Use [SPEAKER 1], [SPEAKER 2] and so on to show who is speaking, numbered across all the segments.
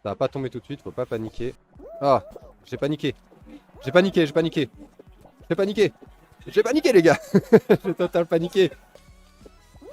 [SPEAKER 1] Ça va pas tomber tout de suite, faut pas paniquer. Ah, j'ai paniqué. J'ai paniqué, j'ai paniqué. J'ai paniqué. J'ai paniqué les gars. J'ai total paniqué.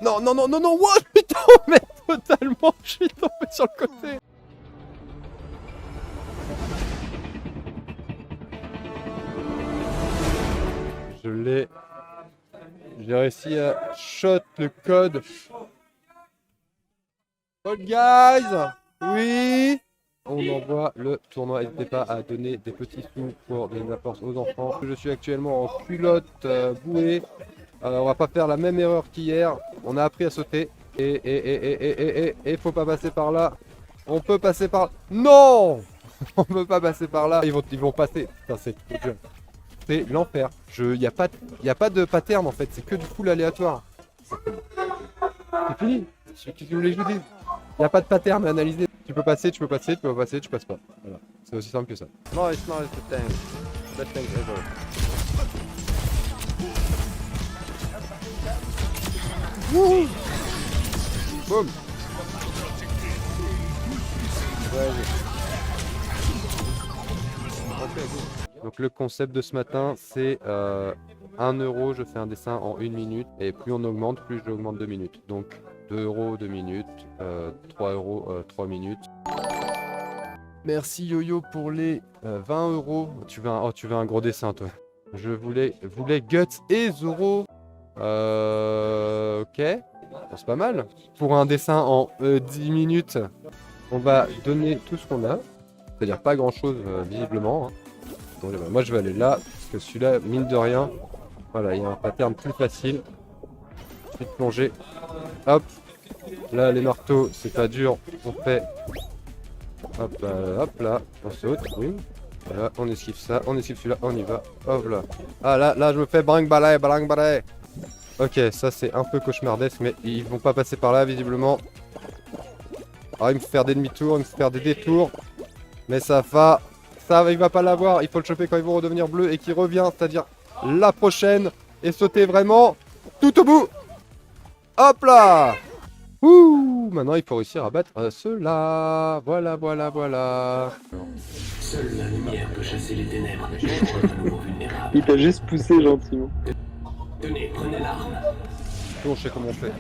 [SPEAKER 1] Non, non, non, non, non, what? Je suis tombé totalement, je suis tombé sur le côté. Je l'ai. J'ai réussi à shot le code. Fall Guys. Oui. On envoie le tournoi. N'hésitez pas à donner des petits sous pour des apports aux enfants. Je suis actuellement en culotte bouée. On va pas faire la même erreur qu'hier. On a appris à sauter. Et faut pas passer par là. On peut passer par là. Non. On peut pas passer par là. Ils vont passer. Putain, c'est trop dur. C'est l'enfer. Il n'y a pas de pattern en fait. C'est que du full aléatoire. C'est fini. Qu'est-ce que vous voulez que je vous dise? Il n'y a pas de pattern à analyser. Tu peux passer, tu peux passer, tu peux pas passer, tu passes pas. Voilà. C'est aussi simple que ça. Non, it's not the tank. Best tank ever. Wouhou! Boum! Donc le concept de ce matin, c'est 1 euro, je fais un dessin en 1 minute. Et plus on augmente, plus j'augmente 2 minutes. Donc 2 euros 2 minutes, 3 euros 3 minutes. Merci Yo-Yo pour les 20 euros. Tu veux un gros dessin toi. Je voulais Guts et Zoro. Ok. Bon, c'est pas mal. Pour un dessin en 10 minutes, on va donner tout ce qu'on a. C'est-à-dire pas grand chose visiblement. Hein. Donc, moi je vais aller là, parce que celui-là, mine de rien, voilà, il y a un pattern plus facile. Ensuite plonger. Hop. Là les marteaux, c'est pas dur. On fait. Hop là, on saute, oui. Voilà, on esquive ça, on esquive celui-là, on y va. Hop là. Ah là je me fais bring balai, bring balai. Ok, ça c'est un peu cauchemardesque, mais ils vont pas passer par là visiblement. Ah, il me fait faire des demi-tours, il me fait faire des détours. Mais ça va, il va pas l'avoir. Il faut le choper quand ils vont redevenir bleus et qu'il revient, c'est-à-dire la prochaine. Et sauter vraiment tout au bout. Hop là. Ouh, maintenant il faut réussir à battre ceux-là. Voilà, voilà, voilà.
[SPEAKER 2] Seule la lumière peut chasser les ténèbres. Je suis à nouveau vulnérable.
[SPEAKER 3] Il t'a juste poussé gentiment.
[SPEAKER 2] Tenez, prenez l'arme.
[SPEAKER 1] Bon, je sais comment on fait.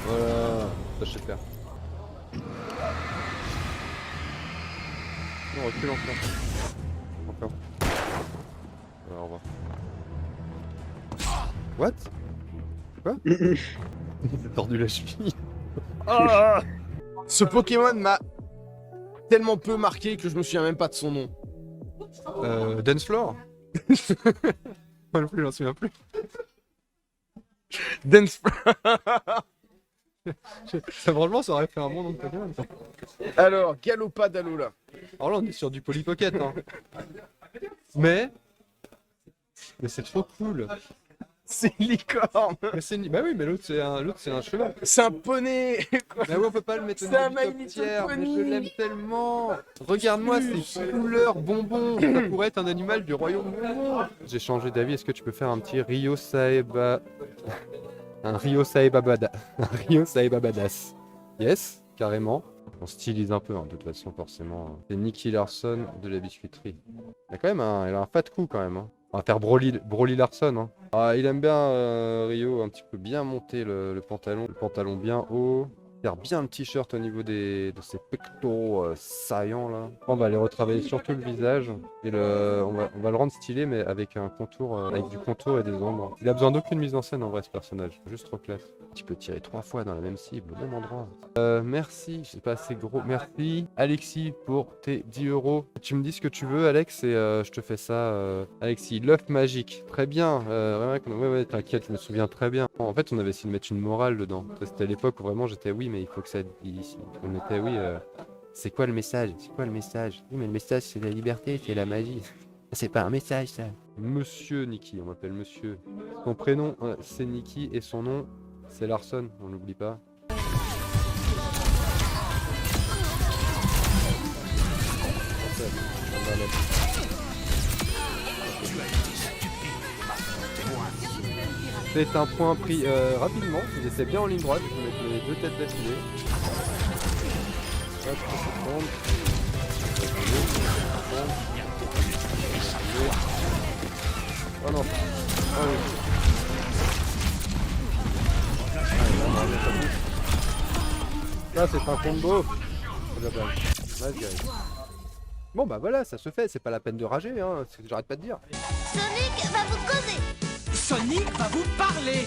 [SPEAKER 1] Voilà, ça je sais faire. Non, recule encore. Encore. Voilà, au revoir. What? Quoi? Il s'est tordu la cheville.
[SPEAKER 4] Ah, ce Pokémon m'a tellement peu marqué que je me souviens même pas de son nom.
[SPEAKER 1] Dance Floor? Moi non plus, j'en souviens plus.
[SPEAKER 4] Dance.
[SPEAKER 1] Ça, franchement, ça aurait fait un bon nom de Pokémon. Ça.
[SPEAKER 4] Alors, Galoppa-Dalola.
[SPEAKER 1] Alors là, on est sur du Polly Pocket. Hein. Mais c'est trop cool.
[SPEAKER 4] C'est une licorne.
[SPEAKER 1] Mais bah oui, mais l'autre c'est un cheval.
[SPEAKER 4] C'est un poney.
[SPEAKER 1] Bah oui, on peut pas le mettre au
[SPEAKER 4] C'est un
[SPEAKER 1] niveau du
[SPEAKER 4] My
[SPEAKER 1] top
[SPEAKER 4] Little
[SPEAKER 1] tier, mais
[SPEAKER 4] Pony.
[SPEAKER 1] je l'aime tellement. Regarde-moi ces couleurs bonbons. Ça pourrait être un animal du royaume bonbon. J'ai changé d'avis. Est-ce que tu peux faire un petit Rio Saeba, un Rio Saeba badass? Yes, carrément. On stylise un peu, hein, de toute façon, forcément. C'est Nicky Larson de la biscuiterie. Il a quand même elle a un fat coup quand même. Hein. On va faire Broly Larson. Hein. Ah, il aime bien Rio, un petit peu bien monter le pantalon bien haut. Faire bien le t-shirt au niveau de ses pectoraux saillants là. On va aller retravailler surtout le visage. Et on va le rendre stylé mais avec un contour, avec du contour et des ombres. Il a besoin d'aucune mise en scène en vrai ce personnage. Juste trop classe. Tu peux tirer 3 fois dans la même cible, au même endroit. Merci, c'est pas assez gros. Merci Alexis pour tes 10 euros. Tu me dis ce que tu veux Alex et je te fais ça. Alexis, l'œuf magique. Très bien. Ouais, t'inquiète, je me souviens très bien. En fait, on avait essayé de mettre une morale dedans. C'était à l'époque où vraiment j'étais oui, mais il faut que ça. On était oui. C'est quoi le message? C'est quoi le message? Oui, mais le message c'est la liberté, c'est la magie. C'est pas un message ça. Monsieur Nicky, on m'appelle monsieur. Son prénom c'est Nicky et son nom c'est Larson, on l'oublie pas. Faites un point pris rapidement, vous laissez bien en ligne droite, vous mettez les deux têtes d'affilée. Hop, ça tombe. Oh non. Ah oui. Là c'est un combo. Nice guys. Bon bah voilà, ça se fait, c'est pas la peine de rager, hein, c'est ce que j'arrête pas de dire.
[SPEAKER 3] Sonic va vous causer.
[SPEAKER 5] Sonic va vous parler.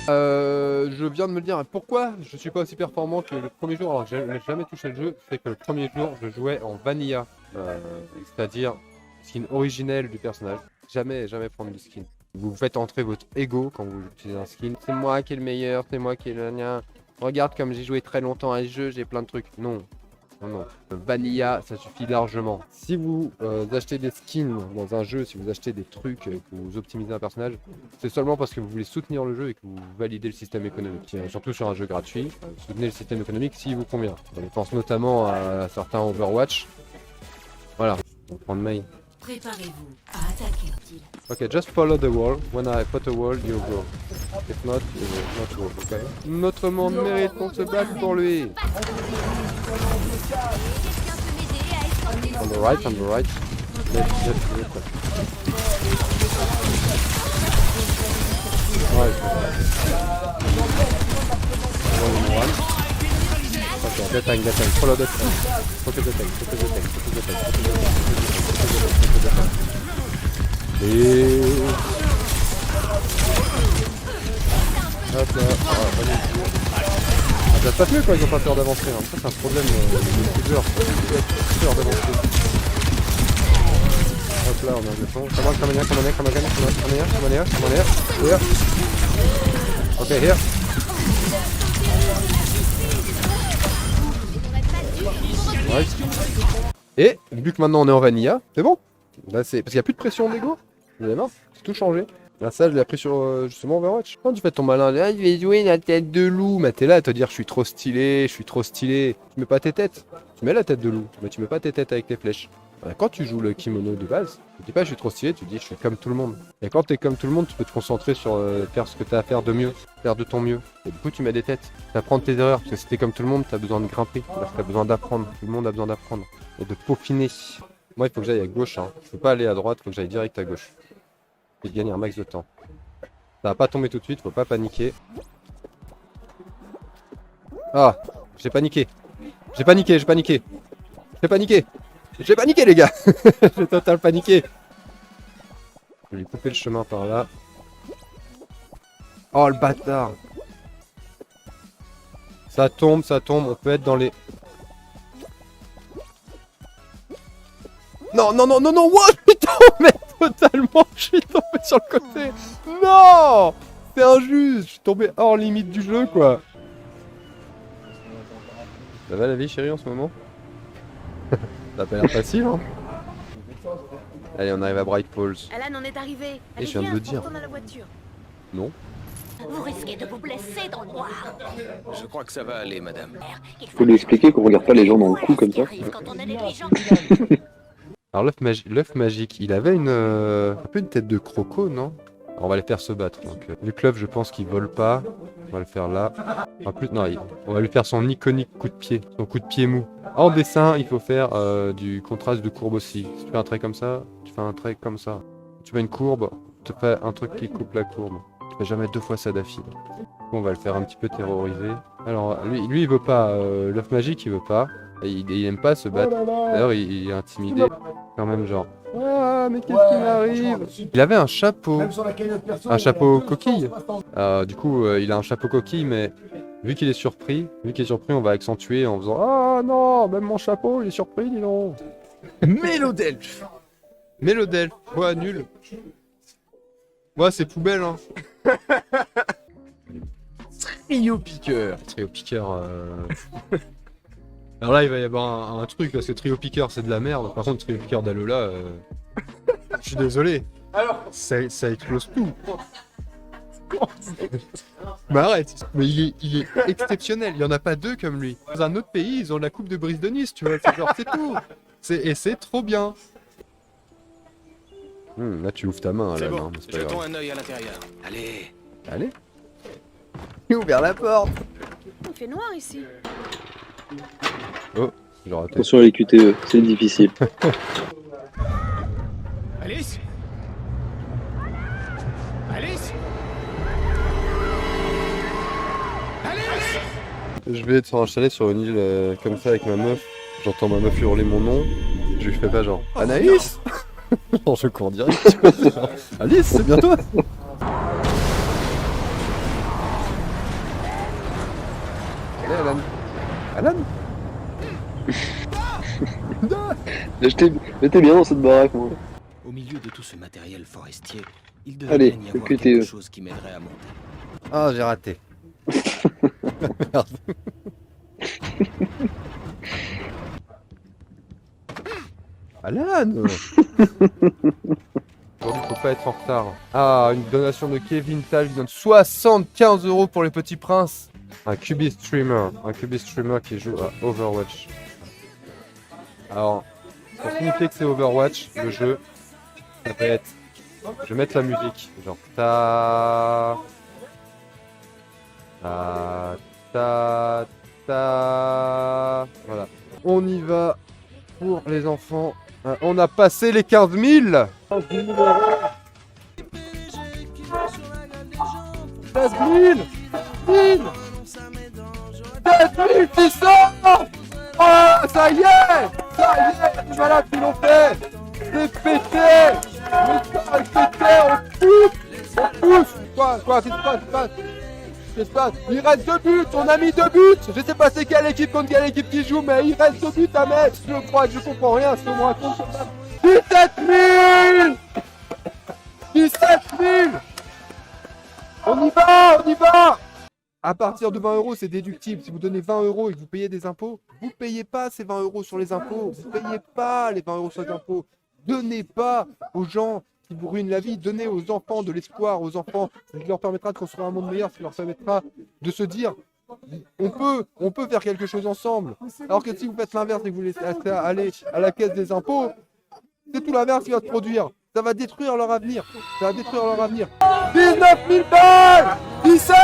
[SPEAKER 1] Je viens de me dire pourquoi je suis pas aussi performant que le premier jour, alors que j'ai jamais touché le jeu, c'est que le premier jour je jouais en vanilla, c'est-à-dire skin originel du personnage, jamais prendre du skin. Vous faites entrer votre ego quand vous utilisez un skin, c'est moi qui est le meilleur, c'est moi qui est le gna. Regarde comme j'ai joué très longtemps à ce jeu, j'ai plein de trucs, non. Non. Vanilla, ça suffit largement. Si vous achetez des skins dans un jeu, si vous achetez des trucs, que vous optimisez un personnage, c'est seulement parce que vous voulez soutenir le jeu et que vous validez le système économique. Surtout sur un jeu gratuit, soutenez le système économique s'il vous convient. Je pense notamment à certains Overwatch. Voilà, on prend le mail.
[SPEAKER 3] Préparez-vous à attaquer.
[SPEAKER 1] Ok, just follow the wall. When I put a wall, you go. If not, you will not go. Okay. Notre monde mérite qu'on se batte pour lui. On the right. Left. Ouais. One. Ok, get tank. Follow the tank. Focus the tank. Et... Hop là, ça se passe mieux quand ils ont pas peur d'avancer, hein. Ça c'est un problème de youtubeurs, ils ont peur d'avancer. Hop là, on a un défend. Come on, here. Ok, here. Nice. Et, vu que maintenant on est en vanilla, c'est bon. Là, c'est parce qu'il n'y a plus de pression d'ego. Vous avez marre, c'est tout changé. Là, ça, je l'ai appris sur justement Overwatch. Quand tu fais ton malin, là, je vais jouer la tête de loup. Mais t'es là à te dire, je suis trop stylé. Tu mets pas tes têtes. Tu mets la tête de loup, mais tu mets pas tes têtes avec tes flèches. Quand tu joues le kimono de base, tu dis pas, je suis trop stylé, tu dis, je suis comme tout le monde. Et quand t'es comme tout le monde, tu peux te concentrer sur faire ce que t'as à faire de mieux, faire de ton mieux. Et du coup, tu mets des têtes. T'apprends tes erreurs, parce que si t'es comme tout le monde, t'as besoin de grimper. C'est-à-dire que t'as besoin d'apprendre. Tout le monde a besoin d'apprendre. Et de peaufiner. Moi, il faut que j'aille à gauche, hein. Je peux pas aller à droite, il faut que j'aille direct à gauche. Et gagner un max de temps. Ça va pas tomber tout de suite, faut pas paniquer. Ah, j'ai paniqué, les gars. J'ai total paniqué. Je vais lui couper le chemin par là. Oh, le bâtard. Ça tombe, on peut être dans les... Non, what? Putain, mais totalement, je suis tombé sur le côté. Non, c'est injuste, je suis tombé hors limite du jeu, quoi. Ça va la vie, chérie, en ce moment? Ça a pas l'air facile, hein. Allez, on arrive à Bright Falls.
[SPEAKER 3] Alan en est arrivé.
[SPEAKER 1] Et je viens de le dire. Non.
[SPEAKER 3] Vous risquez de vous blesser dans le noir.
[SPEAKER 5] Je crois que ça va aller, madame.
[SPEAKER 6] Faut lui expliquer qu'on regarde pas les gens dans le cou comme ça.
[SPEAKER 3] Quand on a des gens.
[SPEAKER 1] Alors l'œuf magique, il avait un peu une tête de croco, non? Alors, on va les faire se battre. Donc, vu que l'œuf, je pense qu'il vole pas, on va le faire là. En plus, non, on va lui faire son iconique coup de pied, son coup de pied mou. En dessin, il faut faire du contraste de courbe aussi. Si tu fais un trait comme ça, tu fais un trait comme ça. Tu fais une courbe, tu fais un truc qui coupe la courbe. Tu fais jamais deux fois ça d'affilée. On va le faire un petit peu terroriser. Alors lui il veut pas, l'œuf magique il veut pas. Il aime pas se battre. D'ailleurs il est intimidé. Quand même genre. Ah mais qu'est-ce qui m'arrive? Il avait un chapeau. Un chapeau coquille. Du coup il a un chapeau coquille mais vu qu'il est surpris, on va accentuer en faisant ah non, même mon chapeau il est surpris dis donc.
[SPEAKER 4] Mélodelph.
[SPEAKER 1] Mélodelph, ouais nul. Ouais c'est poubelle hein.
[SPEAKER 4] Trio piqueur.
[SPEAKER 1] Trio piqueur. Alors là il va y avoir un truc parce que trio piqueur c'est de la merde. Par contre trio piqueur d'Alola, je suis désolé.
[SPEAKER 4] Alors,
[SPEAKER 1] Ça explose tout. Mais arrête. Mais il est exceptionnel. Il y en a pas deux comme lui. Dans un autre pays ils ont la coupe de Brise de Nice, tu vois. C'est genre c'est tout. Et c'est trop bien. Là tu ouvres ta main
[SPEAKER 5] C'est
[SPEAKER 1] là,
[SPEAKER 5] bon,
[SPEAKER 1] non, mais c'est pas
[SPEAKER 5] jetons
[SPEAKER 1] grave.
[SPEAKER 5] un œil à l'intérieur. Allez,
[SPEAKER 1] Allez. J'ai ouvert la porte.
[SPEAKER 3] Il fait noir ici.
[SPEAKER 1] Oh, j'ai raté.
[SPEAKER 6] Attention à les QTE, c'est difficile.
[SPEAKER 5] Alice Alice Alice
[SPEAKER 1] Je vais être installé sur une île comme ça avec ma meuf. J'entends ma meuf hurler mon nom. Je lui fais pas genre Anaïs. Non, je cours direct. Alice, c'est bien toi. Allez, Alan. Alan.
[SPEAKER 6] J'étais bien dans cette baraque, moi.
[SPEAKER 5] Au milieu de tout ce matériel forestier, il devait
[SPEAKER 6] Allez,
[SPEAKER 5] bien y
[SPEAKER 6] le
[SPEAKER 5] avoir
[SPEAKER 6] QTE.
[SPEAKER 5] quelque chose qui m'aiderait à monter.
[SPEAKER 1] Ah, j'ai raté. Merde. Alan. Aujourd'hui, faut pas être en retard. Ah, une donation de Kevin Tal qui donne 75 € pour les petits princes. Un QB streamer qui joue à Overwatch. Alors, pour signifier que c'est Overwatch, le jeu, ça va être... Je vais mettre la musique, genre ta... Ta... Ta... Ta... Voilà. On y va pour les enfants. On a passé les 15 000 16 000 600. Oh, ça y est, les malades qui l'ont fait. C'est pété. Le temps est pété, on pousse. Quoi, qu'est-ce qui se passe? Il reste 2 buts, on a mis 2 buts. Je sais pas c'est quelle équipe contre quelle équipe qui joue, mais il reste 2 buts à mettre. Je crois que je comprends rien à ce qu'on me raconte. 17 000 17 000. On y va. À partir de 20 €, c'est déductible. Si vous donnez 20 € et que vous payez des impôts, vous payez pas ces 20 € sur les impôts. Vous payez pas les 20 € sur les impôts. Donnez pas aux gens qui vous ruinent la vie. Donnez aux enfants de l'espoir, aux enfants, ce qui leur permettra de construire un monde meilleur, ce qui leur permettra de se dire on peut faire quelque chose ensemble. Alors que si vous faites l'inverse et que vous laissez aller à la caisse des impôts, c'est tout l'inverse qui va se produire. Ça va détruire leur avenir. 19 000 balles 17